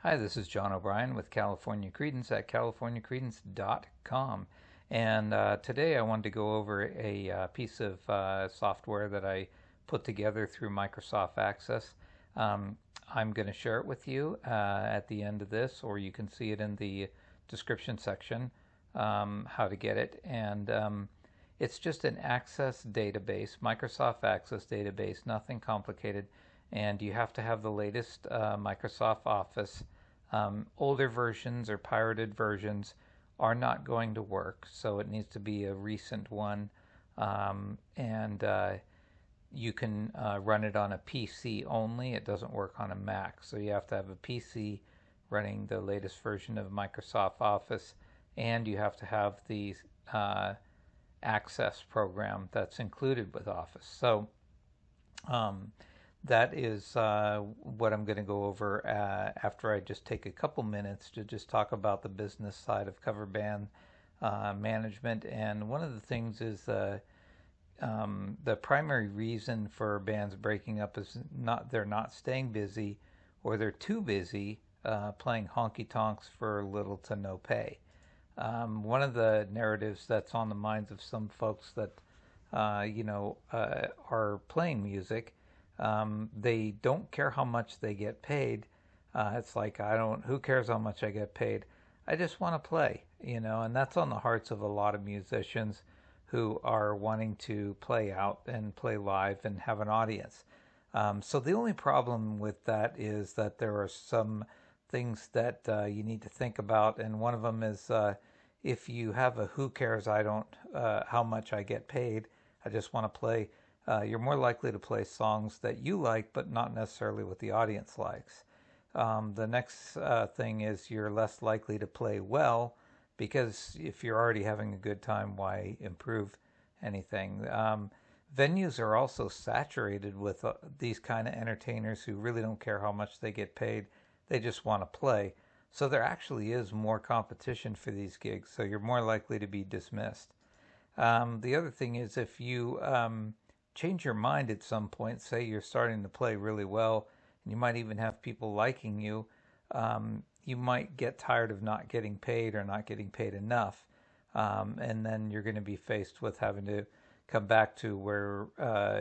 Hi, this is John O'Brien with California Creedence at californiacreedence.com. And today I wanted to go over a piece of software that I put together through Microsoft Access. I'm going to share it with you at the end of this, or you can see it in the description section, how to get it. And it's just an Access database, Microsoft Access database, nothing complicated. And you have to have the latest Microsoft Office. Older versions or pirated versions are not going to work, so it needs to be a recent one. And you can run it on a PC only. It doesn't work on a Mac, so you have to have a PC running the latest version of Microsoft Office, and you have to have the Access program that's included with Office. So that is what I'm going to go over after I just take a couple minutes to just talk about the business side of cover band management. And one of the things is the primary reason for bands breaking up is they're not staying busy, or they're too busy playing honky tonks for little to no pay. One of the narratives that's on the minds of some folks that are playing music, they don't care how much they get paid. It's like, who cares how much I get paid? I just want to play, and that's on the hearts of a lot of musicians who are wanting to play out and play live and have an audience. So the only problem with that is that there are some things that you need to think about, and one of them is if you have a who cares, how much I get paid, I just want to play, you're more likely to play songs that you like, but not necessarily what the audience likes. The next thing is you're less likely to play well, because if you're already having a good time, why improve anything? Venues are also saturated with these kind of entertainers who really don't care how much they get paid. They just want to play. So there actually is more competition for these gigs, so you're more likely to be dismissed. The other thing is, if you change your mind at some point, say you're starting to play really well, and you might even have people liking you, you might get tired of not getting paid or not getting paid enough, and then you're going to be faced with having to come back to where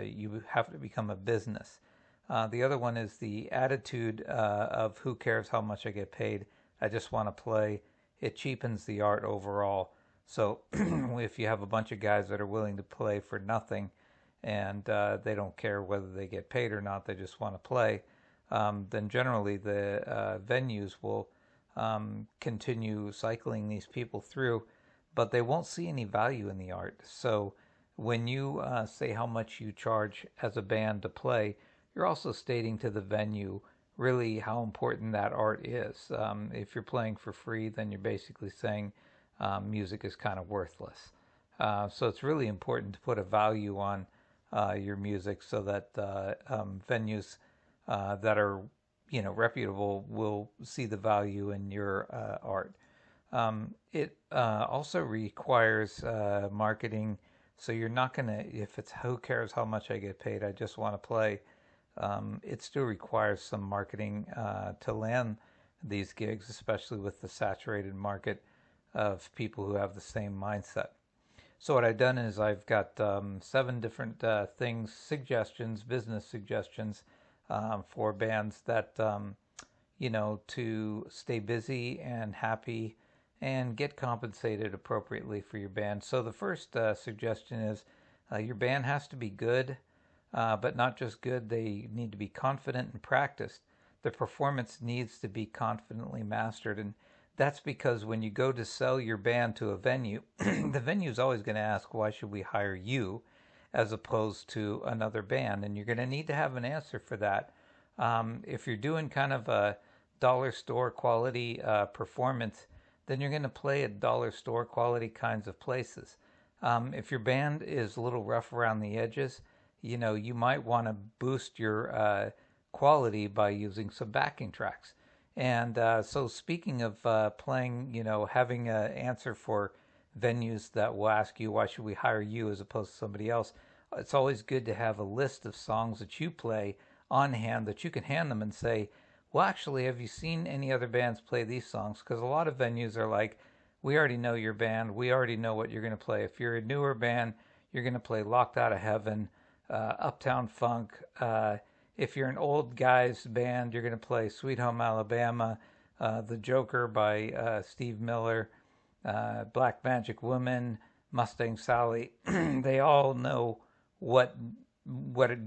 you have to become a business. The other one is the attitude of who cares how much I get paid, I just want to play. It cheapens the art overall. So if you have a bunch of guys that are willing to play for nothing, and they don't care whether they get paid or not, they just want to play, then generally the venues will continue cycling these people through, but they won't see any value in the art. So when you say how much you charge as a band to play, you're also stating to the venue really how important that art is. If you're playing for free, then you're basically saying music is kind of worthless. So it's really important to put a value on your music, so that venues that are reputable will see the value in your art. It also requires marketing, so you're not going to, if it's who cares how much I get paid, I just want to play, it still requires some marketing to land these gigs, especially with the saturated market of people who have the same mindset. So what I've done is I've got 7 different business suggestions for bands that, to stay busy and happy and get compensated appropriately for your band. So the first suggestion is your band has to be good, but not just good. They need to be confident and practiced. The performance needs to be confidently mastered, and that's because when you go to sell your band to a venue, the venue is always going to ask, why should we hire you as opposed to another band? And you're going to need to have an answer for that. If you're doing kind of a dollar store quality performance, then you're going to play at dollar store quality kinds of places. If your band is a little rough around the edges, you might want to boost your quality by using some backing tracks. And so speaking of playing, having an answer for venues that will ask you, why should we hire you as opposed to somebody else, it's always good to have a list of songs that you play on hand that you can hand them and say, well, actually, have you seen any other bands play these songs? Because a lot of venues are like, we already know your band. We already know what you're going to play. If you're a newer band, you're going to play Locked Out of Heaven, Uptown Funk. If you're an old guys band, you're going to play Sweet Home Alabama, The Joker by Steve Miller, Black Magic Woman, Mustang Sally. They all know what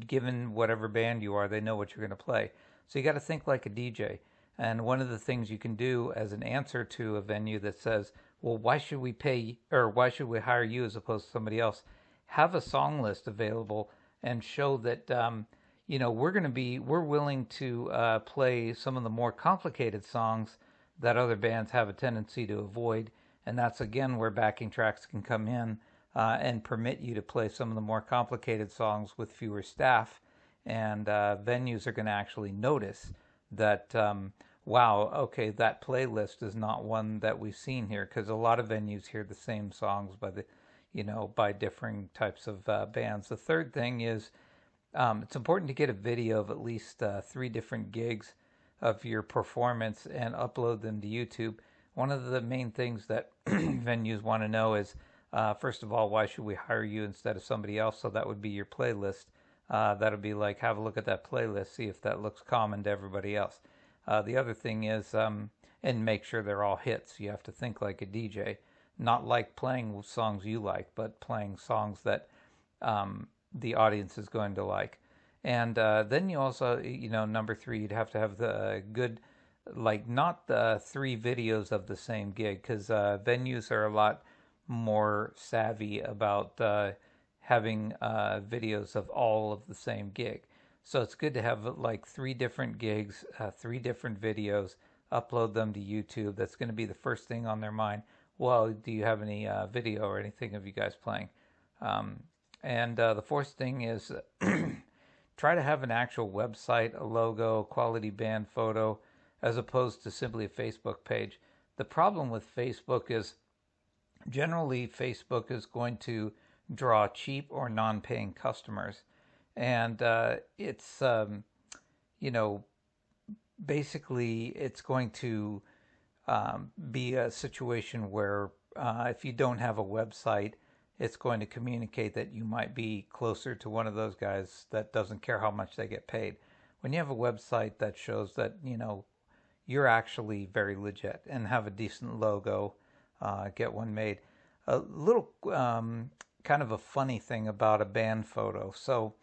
given whatever band you are, they know what you're going to play. So you got to think like a DJ. And one of the things you can do as an answer to a venue that says, well, why should we pay or why should we hire you as opposed to somebody else? Have a song list available and show that we're willing to play some of the more complicated songs that other bands have a tendency to avoid. And that's again where backing tracks can come in and permit you to play some of the more complicated songs with fewer staff. And venues are going to actually notice that, wow, okay, that playlist is not one that we've seen here, because a lot of venues hear the same songs by differing types of bands. The third thing is it's important to get a video of at least 3 different gigs of your performance and upload them to YouTube. One of the main things that venues want to know is, first of all, why should we hire you instead of somebody else? So that would be your playlist. That'll be like, have a look at that playlist, see if that looks common to everybody else. The other thing is, and make sure they're all hits. You have to think like a DJ, not like playing songs you like, but playing songs that the audience is going to like. And then you also, number 3, you'd have to have the good, like not the 3 videos of the same gig, because venues are a lot more savvy about having videos of all of the same gig. So it's good to have like 3 different gigs, 3 different videos, upload them to YouTube. That's going to be the first thing on their mind. Well, do you have any video or anything of you guys playing? And the fourth thing is try to have an actual website, a logo, quality band photo, as opposed to simply a Facebook page. The problem with Facebook is generally Facebook is going to draw cheap or non-paying customers. And it's, basically it's going to be a situation where if you don't have a website, it's going to communicate that you might be closer to one of those guys that doesn't care how much they get paid. When you have a website that shows that, you're actually very legit and have a decent logo, get one made. A little kind of a funny thing about a band photo. So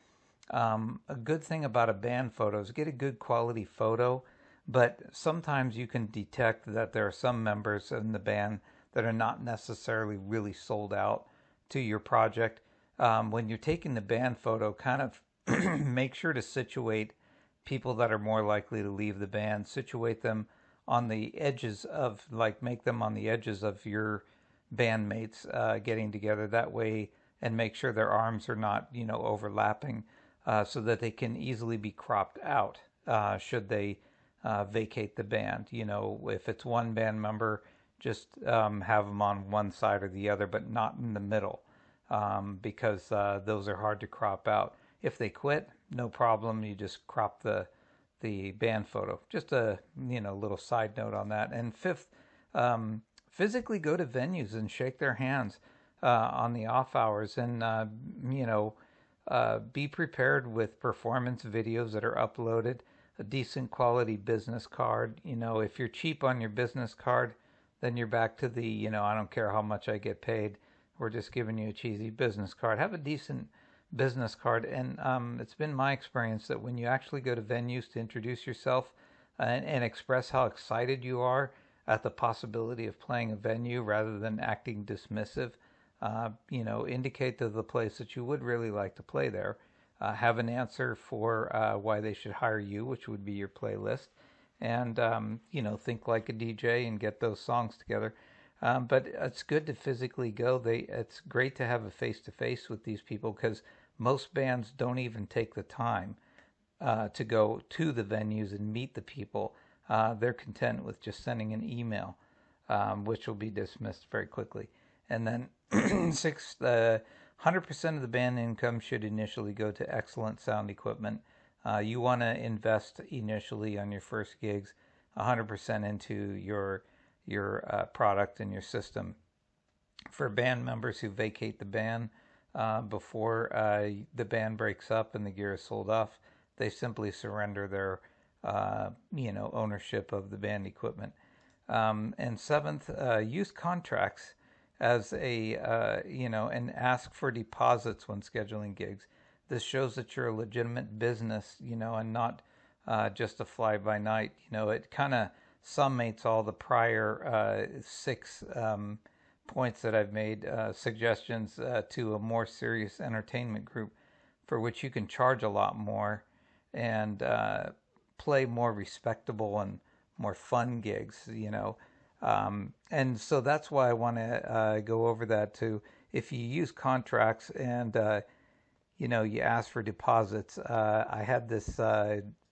a good thing about a band photo is get a good quality photo, but sometimes you can detect that there are some members in the band that are not necessarily really sold out to your project. When you're taking the band photo, kind of make sure to situate people that are more likely to leave the band, situate them on the edges of, make them on the edges of your bandmates getting together that way, and make sure their arms are not, overlapping, so that they can easily be cropped out should they vacate the band. If it's one band member, just have them on one side or the other, but not in the middle, because those are hard to crop out. If they quit, no problem. You just crop the band photo. Just a little side note on that. And fifth, physically go to venues and shake their hands on the off hours, and be prepared with performance videos that are uploaded, a decent quality business card. If you're cheap on your business card, then you're back to the I don't care how much I get paid. We're just giving you a cheesy business card. Have a decent business card. And it's been my experience that when you actually go to venues to introduce yourself and express how excited you are at the possibility of playing a venue rather than acting dismissive, indicate to the place that you would really like to play there. Have an answer for why they should hire you, which would be your playlist. And, think like a DJ and get those songs together. But it's good to physically go. It's great to have a face-to-face with these people, because most bands don't even take the time to go to the venues and meet the people. They're content with just sending an email, which will be dismissed very quickly. And then 6, 100% of the band income should initially go to excellent sound equipment. You want to invest initially on your first gigs 100% into your product and your system. For band members who vacate the band before the band breaks up and the gear is sold off, they simply surrender their ownership of the band equipment. And seventh, use contracts as and ask for deposits when scheduling gigs. This shows that you're a legitimate business, and not just a fly-by-night. It kind of summates all the prior 6 points that I've made, suggestions to a more serious entertainment group for which you can charge a lot more and play more respectable and more fun gigs, and so that's why I want to go over that too. If you use contracts and you ask for deposits, I had this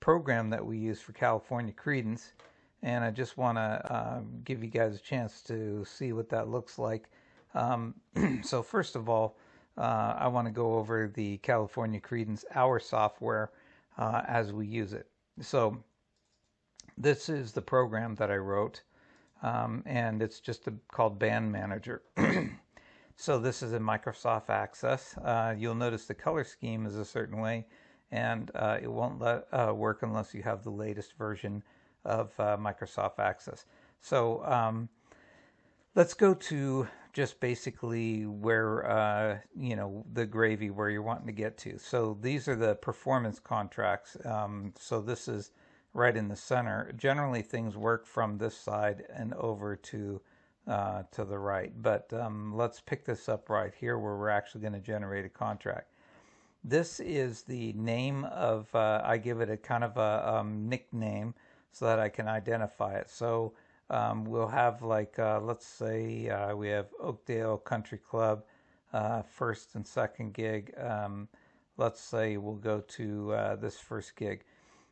program that we use for California Creedence, and I just want to give you guys a chance to see what that looks like. So first of all, I want to go over the California Creedence Hour software as we use it. So this is the program that I wrote, and it's just called Band Manager. So this is in Microsoft Access. You'll notice the color scheme is a certain way, and it won't work unless you have the latest version of Microsoft Access. So let's go to just basically where, the gravy, where you're wanting to get to. So these are the performance contracts. So this is right in the center. Generally, things work from this side and over to the right. But let's pick this up right here where we're actually going to generate a contract. This is the name of, I give it a kind of a nickname so that I can identify it. So we'll have let's say we have Oakdale Country Club, first and second gig. Let's say we'll go to this first gig.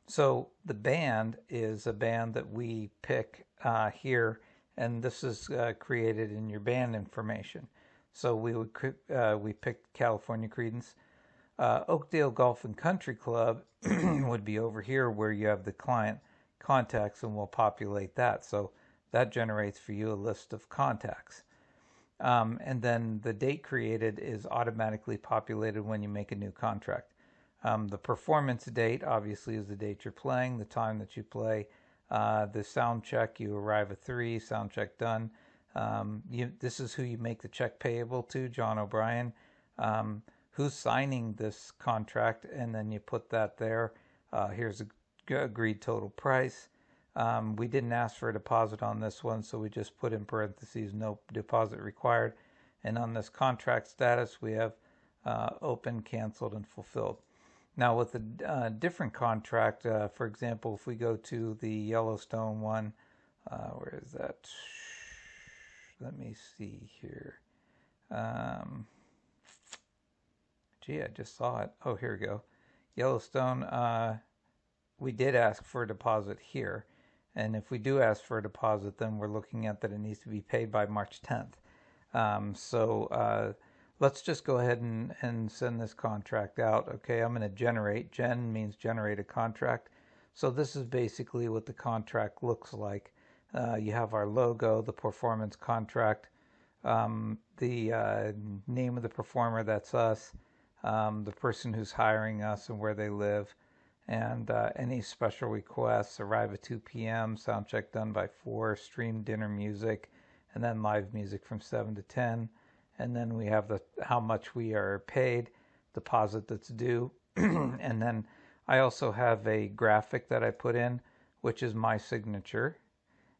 So the band is a band that we pick here, and this is created in your band information. So we picked California Creedence. Oakdale Golf and Country Club would be over here where you have the client contacts, and we'll populate that. So that generates for you a list of contacts. And then the date created is automatically populated when you make a new contract. The performance date obviously is the date you're playing, the time that you play. The sound check, you arrive at 3, sound check done. This is who you make the check payable to, John O'Brien. Who's signing this contract, and then you put that there. Here's a agreed total price. We didn't ask for a deposit on this one, so we just put in parentheses, no deposit required. And on this contract status, we have open, canceled, and fulfilled. Now with a different contract, for example, if we go to the Yellowstone one, where is that? Let me see here. Gee, I just saw it. Oh, here we go. Yellowstone, we did ask for a deposit here. And if we do ask for a deposit, then we're looking at that it needs to be paid by March 10th. So let's just go ahead and send this contract out. Okay, I'm going to generate. Gen means generate a contract. So this is basically what the contract looks like. You have our logo, the performance contract, the name of the performer, that's us, the person who's hiring us and where they live, and any special requests. Arrive at 2 p.m., sound check done by 4, stream dinner music, and then live music from 7 to 10. And then we have how much we are paid, deposit that's due. And then I also have a graphic that I put in, which is my signature.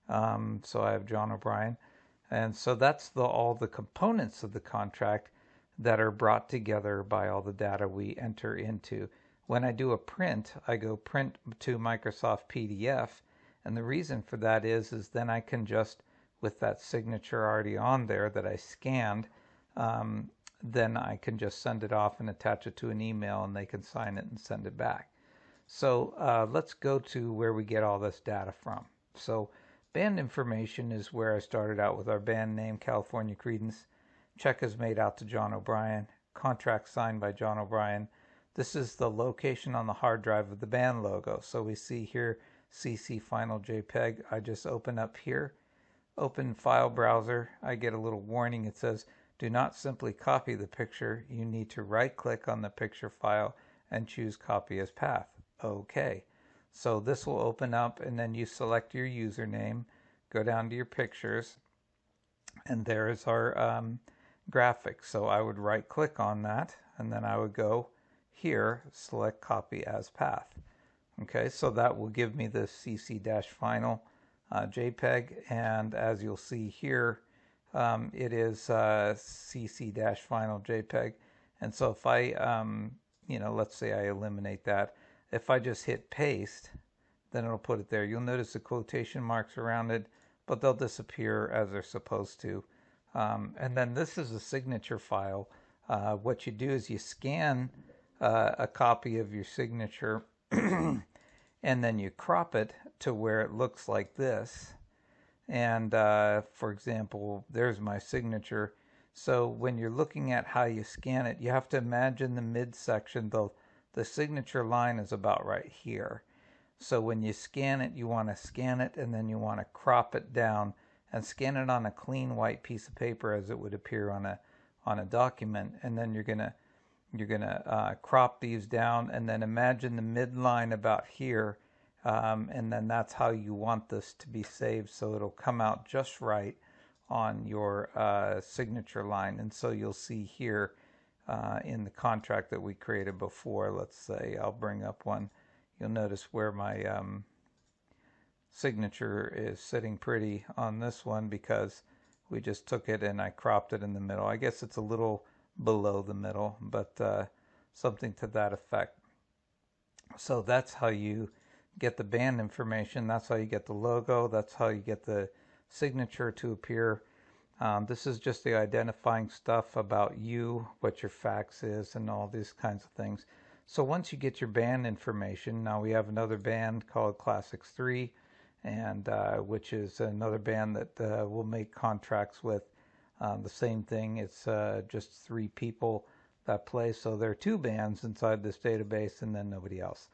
So I have John O'Brien. And so that's all the components of the contract that are brought together by all the data we enter into. When I do a print, I go print to Microsoft PDF. And the reason for that is then I can just, with that signature already on there that I scanned, then I can just send it off and attach it to an email, and they can sign it and send it back. So let's go to where we get all this data from. So band information is where I started out with our band name, California Creedence. Check is made out to John O'Brien. Contract signed by John O'Brien. this is the location on the hard drive of the band logo. So we see here CC Final JPEG. I just open up here, open file browser. I get a little warning. It says, do not simply copy the picture. You need to right click on the picture file and choose copy as path. Okay. So this will open up, and then you select your username, go down to your pictures, and there is our graphic. So I would right click on that, and then I would go here, select copy as path. Okay, so that will give me the CC-final JPEG, and as you'll see here, it is CC-final JPEG. And so if I, let's say I eliminate that, if I just hit paste, then it'll put it there. You'll notice the quotation marks around it, but they'll disappear as they're supposed to. And then this is a signature file. What you do is you scan a copy of your signature and then you crop it to where it looks like this. And for example, there's my signature. So when you're looking at how you scan it, you have to imagine the midsection. The signature line is about right here. So when you scan it, you want to scan it and then you want to crop it down and scan it on a clean white piece of paper as it would appear on a document. And then you're gonna crop these down and then imagine the midline about here. And then that's how you want this to be saved, so it'll come out just right on your signature line. And so you'll see here in the contract that we created before, let's say I'll bring up one, you'll notice where my signature is sitting pretty on this one because we just took it and I cropped it in the middle. I guess it's a little below the middle, but something to that effect. So that's how you get the band information. That's how you get the logo. That's how you get the signature to appear. This is just the identifying stuff about you, what your fax is, and all these kinds of things. So once you get your band information, now we have another band called Classics 3, and which is another band that we'll make contracts with. The same thing. It's just 3 people that play. So there are 2 bands inside this database, and then nobody else.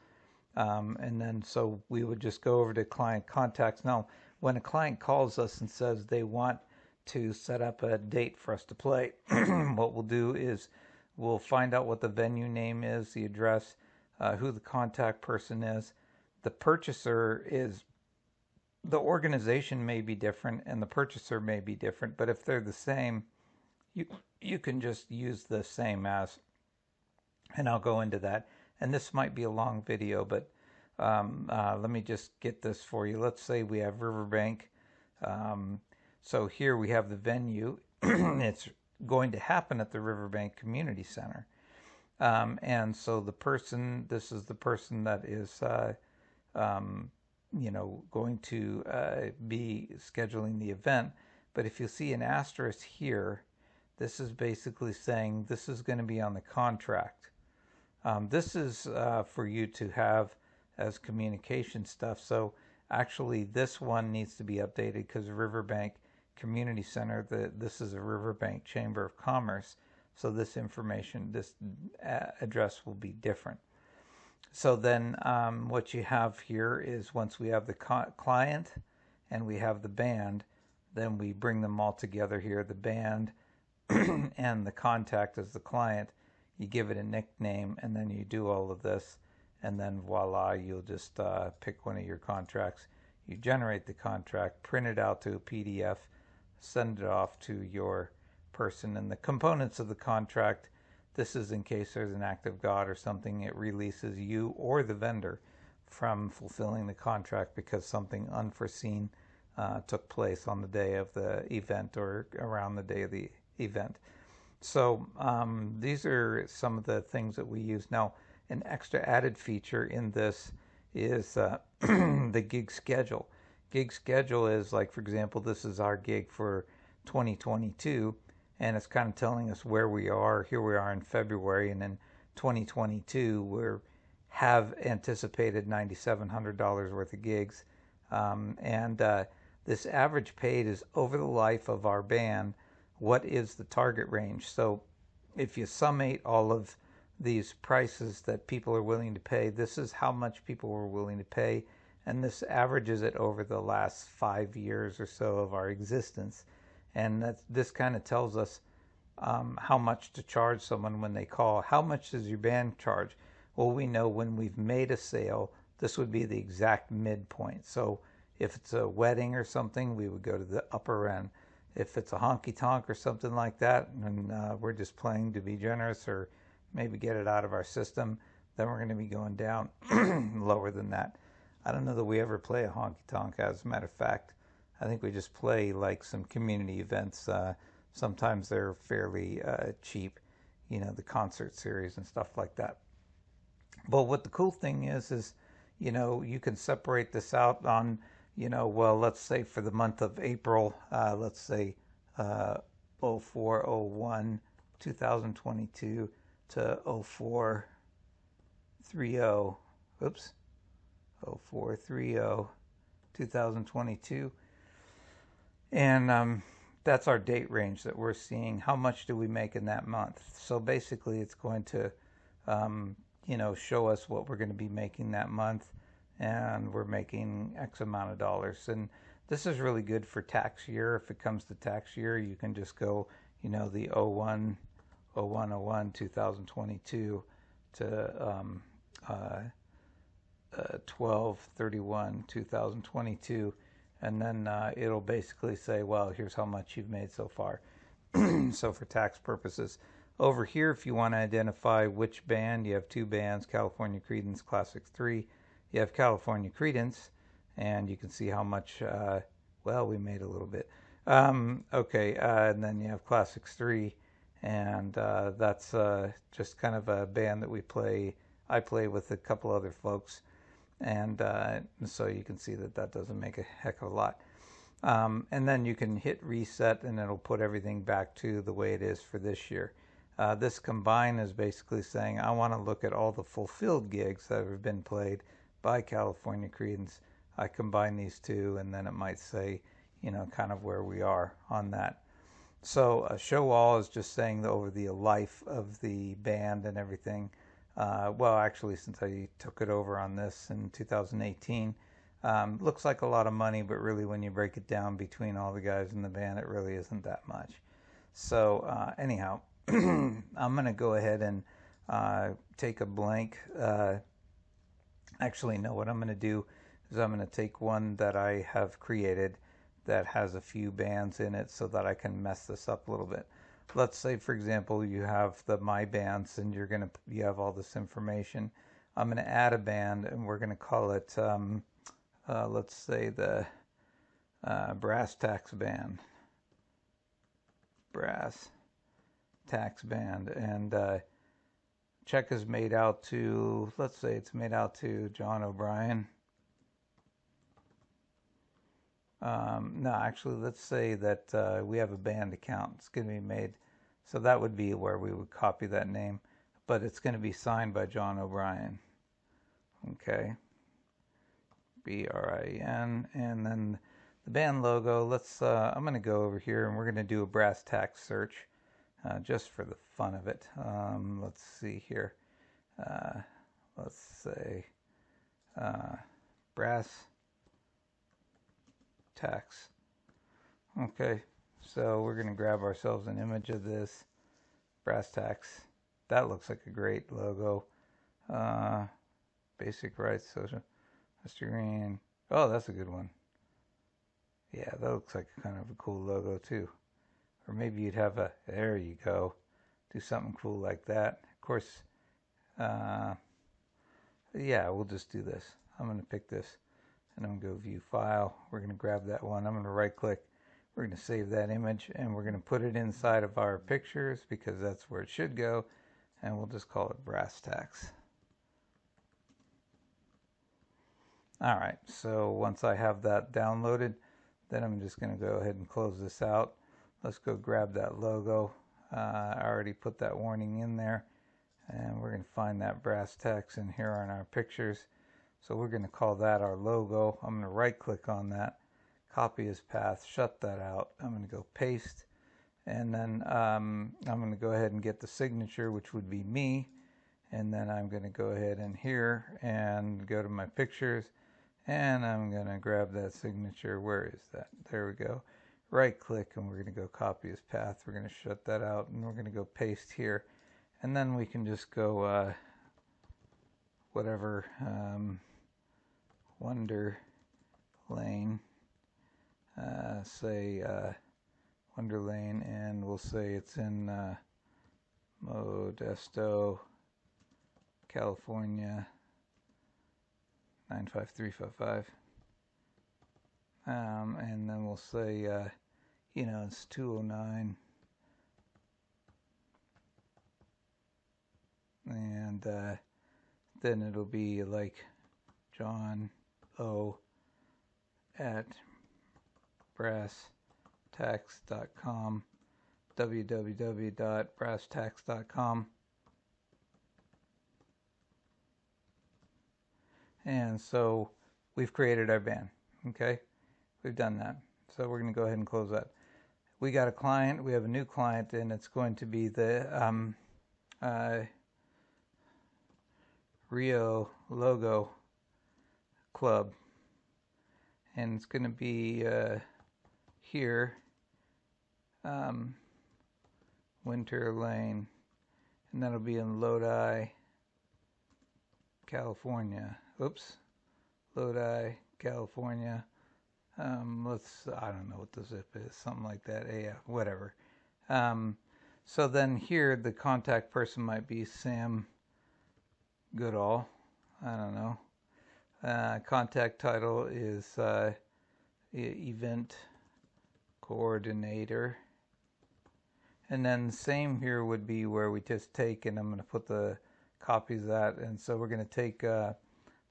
And then so we would just go over to client contacts. Now, when a client calls us and says they want to set up a date for us to play, what we'll do is we'll find out what the venue name is, the address, who the contact person is. The purchaser is, the organization may be different and the purchaser may be different, but if they're the same, you can just use the same as, and I'll go into that. And this might be a long video, but let me just get this for you. Let's say we have Riverbank. So here we have the venue. It's going to happen at the Riverbank Community Center. And so the person, this is the person that is, going to be scheduling the event. But if you see an asterisk here, this is basically saying this is going to be on the contract. This is for you to have as communication stuff. So actually this one needs to be updated because Riverbank Community Center, this is a Riverbank Chamber of Commerce. So this information, this address will be different. So then what you have here is once we have the client and we have the band, then we bring them all together here, the band and the contact as the client. You give it a nickname and then you do all of this, and then voila, you'll just pick one of your contracts. You generate the contract, print it out to a PDF, send it off to your person. And the components of the contract, this is in case there's an act of God or something, it releases you or the vendor from fulfilling the contract because something unforeseen took place on the day of the event or around the day of the event. So these are some of the things that we use. Now, an extra added feature in this is the gig schedule. Gig schedule is like, for example, this is our gig for 2022, and it's kind of telling us where we are. Here we are in February, and in 2022, we have anticipated $9,700 worth of gigs. This average paid is over the life of our band. What is the target range? So if you summate all of these prices that people are willing to pay. This is how much people were willing to pay, and this averages it over the last 5 years or so of our existence. And this kind of tells us how much to charge someone when they call. How much does your band charge? Well, we know when we've made a sale, this would be the exact midpoint. So if it's a wedding or something, we would go to the upper end. If it's a honky tonk or something like that, and we're just playing to be generous or maybe get it out of our system, then we're going to be going down lower than that. I don't know that we ever play a honky tonk, as a matter of fact. I think we just play like some community events. Sometimes they're fairly cheap, the concert series and stuff like that. But what the cool thing is, you can separate this out on, well, let's say for the month of April, let's say 0401 2022 to 0430, oops, 0430 2022. And that's our date range that we're seeing. How much do we make in that month? So basically it's going to, show us what we're going to be making that month. And we're making X amount of dollars. And this is really good for tax year. If it comes to tax year, you can just go, the 01/01/01 2022 to 12/31 2022, and then it'll basically say, well, here's how much you've made so far. So for tax purposes. Over here, if you want to identify which band, you have two bands, California Creedence Classic 3. You have California Creedence, and you can see how much, we made a little bit. And then you have Classics 3, and that's just kind of a band that I play with a couple other folks, and so you can see that doesn't make a heck of a lot. And then you can hit reset, and it'll put everything back to the way it is for this year. This combine is basically saying, I want to look at all the fulfilled gigs that have been played by California Creedence. I combine these two, and then it might say, kind of where we are on that. So show all is just saying over the life of the band and everything. Actually, since I took it over on this in 2018, looks like a lot of money, but really when you break it down between all the guys in the band, it really isn't that much. So anyhow, I'm going to go ahead and take a blank. Actually, no, what I'm going to do is I'm going to take one that I have created that has a few bands in it so that I can mess this up a little bit. Let's say, for example, you have the My Bands and you have all this information. I'm going to add a band, and we're going to call it, let's say, the Brass Tax Band. Brass Tax Band. And check is made out to, let's say it's made out to John O'Brien. No, actually, let's say that we have a band account. It's going to be made, so that would be where we would copy that name, but it's going to be signed by John O'Brien. Okay, BRIN, and then the band logo. I'm going to go over here, and we're going to do a brass tax search, just for the fun of it. Let's see here. Let's say brass tax. Okay, so we're going to grab ourselves an image of this brass tax. That looks like a great logo. Basic rights, social, Mr. Green. Oh, that's a good one. Yeah, that looks like kind of a cool logo too. Or maybe you'd have there you go. Do something cool like that. Of course, yeah, we'll just do this. I'm going to pick this. And I'm going to go view file. We're going to grab that one. I'm going to right click. We're going to save that image, and we're going to put it inside of our pictures because that's where it should go. And we'll just call it brass tax. All right, so once I have that downloaded, then I'm just going to go ahead and close this out. Let's go grab that logo. I already put that warning in there, and we're going to find that brass tax in here on our pictures. So we're going to call that our logo. I'm going to right click on that, copy as path, shut that out. I'm going to go paste, and then I'm going to go ahead and get the signature, which would be me, And then I'm going to go ahead in here and go to my pictures, and I'm going to grab that signature. Where is that? There we go. Right click, and we're going to go copy as path. We're going to shut that out, and we're going to go paste here. And then we can just go whatever, Wonder Lane, say Wonder Lane, and we'll say it's in Modesto, California, 95355. And then we'll say, it's 209. And then it'll be like John O at brasstax.com, www.brasstax.com. And so we've created our band. Okay, we've done that. So we're going to go ahead and close that. We got a client. We have a new client, and it's going to be the Rio Logo Club, and it's going to be here, Winter Lane, and that'll be in Lodi, California. Oops, Lodi, California. I don't know what the zip is, something like that. Yeah, whatever. So then here, the contact person might be Sam Goodall. I don't know. Contact title is event coordinator. And then same here would be where we just take, and I'm going to put the copies of that. And so we're going to take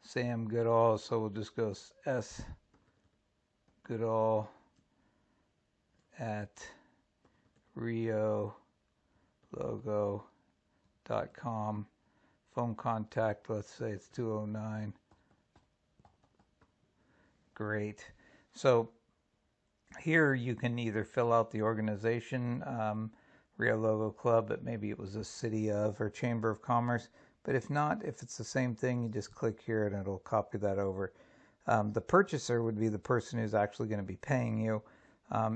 Sam Goodall, so we'll just go S Goodall at riologo.com. Phone contact, let's say it's 209. Great. So here you can either fill out the organization, Rio Logo Club, but maybe it was a city of or chamber of commerce. But if not, if it's the same thing, you just click here and it'll copy that over. The purchaser would be the person who's actually going to be paying you.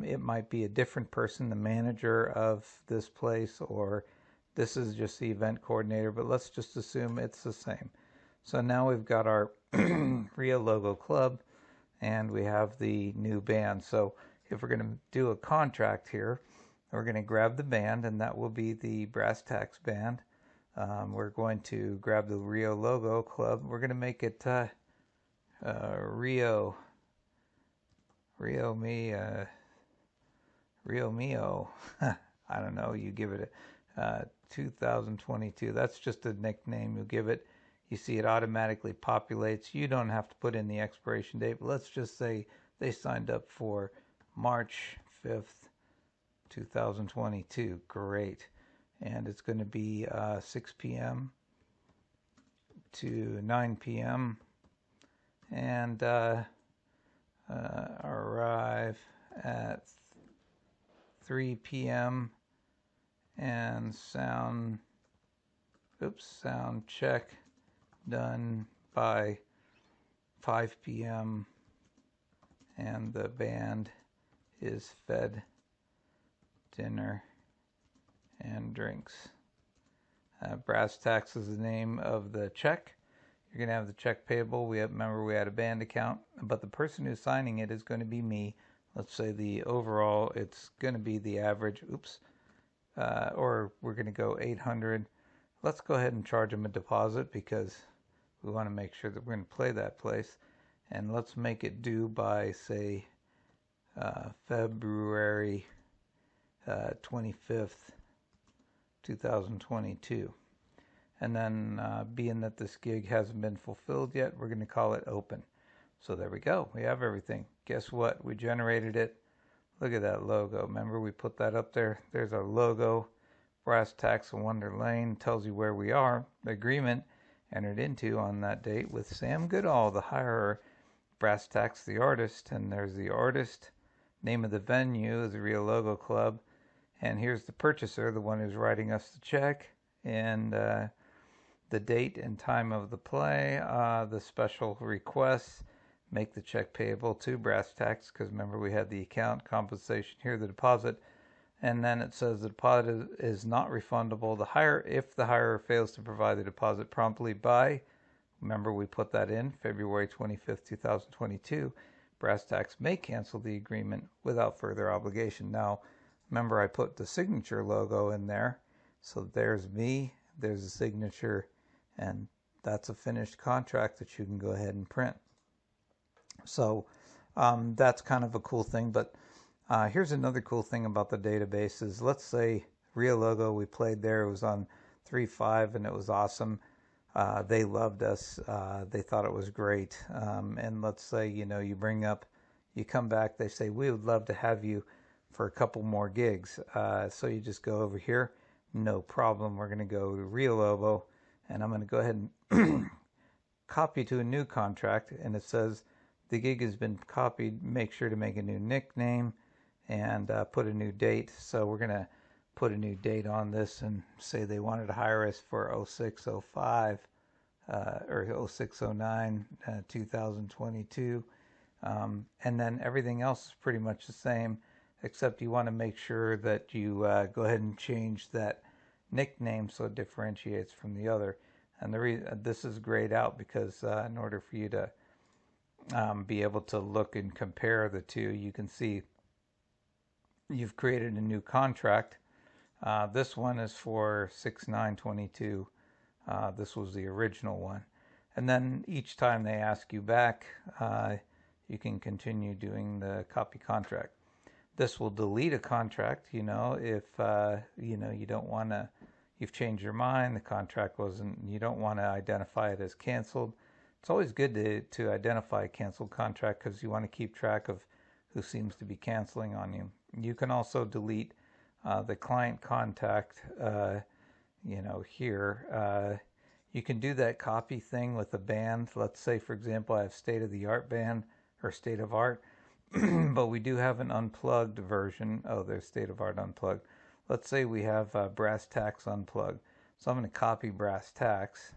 It might be a different person, the manager of this place, or this is just the event coordinator, but let's just assume it's the same. So now we've got our Rio Logo Club, and we have the new band. So if we're going to do a contract here, we're going to grab the band, and that will be the Brass Tacks Band. We're going to grab the Rio Logo Club. We're going to make it Rio Mio. I don't know. You give it a 2022. That's just a nickname you give it. You see it automatically populates. You don't have to put in the expiration date, but let's just say they signed up for March 5th, 2022. Great. And it's going to be 6 p.m. to 9 p.m. and arrive at 3 p.m. and sound check done by 5 p.m. and the band is fed dinner and drinks. Brass Tacks is the name of the check. You're going to have the check payable. Remember we had a band account, but the person who's signing it is going to be me. Let's say the overall, it's going to be the average. Or we're going to go 800. Let's go ahead and charge them a deposit because we want to make sure that we're going to play that place. And let's make it due by, say, February 25th, 2022. And then being that this gig hasn't been fulfilled yet, we're going to call it open. So there we go. We have everything. Guess what? We generated it. Look at that logo. Remember we put that up there? There's our logo. Brass Tacks and Wonder Lane tells you where we are. The agreement entered into on that date with Sam Goodall, the hirer. Brass Tacks, the artist. And there's the artist. Name of the venue is the Rio Logo Club. And here's the purchaser, the one who's writing us the check. And the date and time of the play, the special requests, make the check payable to brass tacks, because remember we had the account, compensation here, the deposit, and then it says the deposit is not refundable. If the hirer fails to provide the deposit promptly by, remember we put that in February 25th, 2022, brass tacks may cancel the agreement without further obligation. Now, remember I put the signature logo in there, so there's me, there's the signature, and that's a finished contract that you can go ahead and print. So that's kind of a cool thing. But here's another cool thing about the database is, let's say Real Logo, we played there, it was on 3.5 and it was awesome. They loved us. They thought it was great. And let's say, you come back, they say, we would love to have you for a couple more gigs. So you just go over here, no problem. We're going to go to Real Logo, and I'm going to go ahead and copy to a new contract. And it says the gig has been copied. Make sure to make a new nickname and put a new date. So we're going to put a new date on this and say they wanted to hire us for 0605 or 0609 2022. And then everything else is pretty much the same, except you want to make sure that you go ahead and change that nickname so it differentiates from the other. And this is grayed out because in order for you to be able to look and compare the two, you can see you've created a new contract. This one is for 6/9/22. This was the original one. And then each time they ask you back, you can continue doing the copy contract. This will delete a contract, if, you don't want to, you've changed your mind, the contract you don't want to identify it as canceled. It's always good to identify a canceled contract because you want to keep track of who seems to be canceling on you. You can also delete the client contact, here. You can do that copy thing with a band. Let's say, for example, I have State of the Art band or State of Art, but we do have an unplugged version. Oh, there's State of Art unplugged. Let's say we have brass tacks unplugged. So I'm going to copy brass tacks,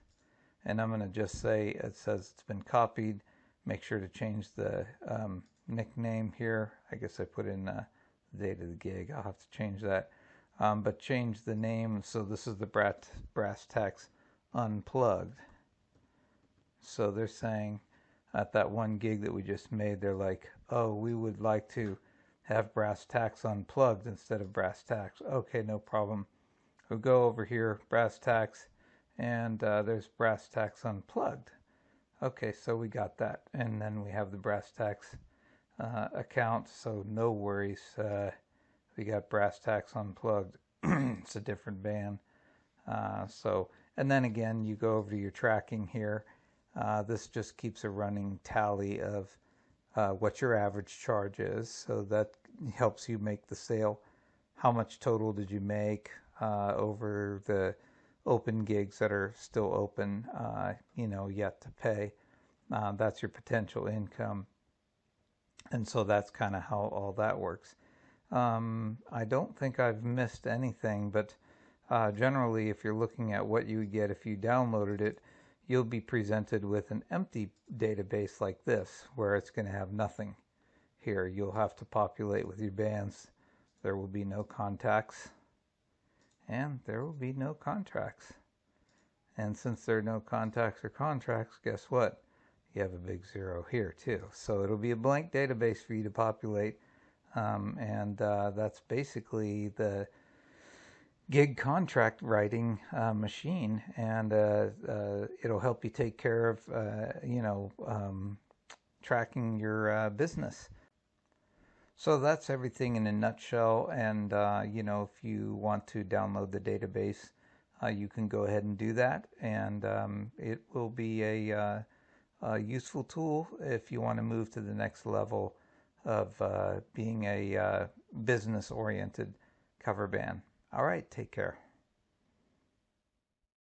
and I'm going to just say, it says it's been copied. Make sure to change the nickname here. I guess I put in the date of the gig. I'll have to change that. But change the name. So this is the brass tacks unplugged. So they're saying at that one gig that we just made, they're like, oh, we would like to have brass tacks unplugged instead of brass tacks. Okay, no problem. We'll go over here, brass tacks, and there's brass tacks unplugged. Okay, so we got that. And then we have the brass tacks account, so no worries. We got brass tacks unplugged. It's a different band. And then again, you go over to your tracking here. This just keeps a running tally of what your average charge is. So that helps you make the sale. How much total did you make over the open gigs that are still open, yet to pay. That's your potential income. And so that's kind of how all that works. I don't think I've missed anything, but generally, if you're looking at what you would get if you downloaded it, you'll be presented with an empty database like this, where it's going to have nothing here. You'll have to populate with your bands. There will be no contacts, and there will be no contracts. And since there are no contacts or contracts, guess what? You have a big zero here too. So it'll be a blank database for you to populate, and that's basically the gig contract writing machine, and it'll help you take care of tracking your business. So that's everything in a nutshell. And if you want to download the database, you can go ahead and do that, and it will be a useful tool if you want to move to the next level of being a business-oriented cover band. All right, take care.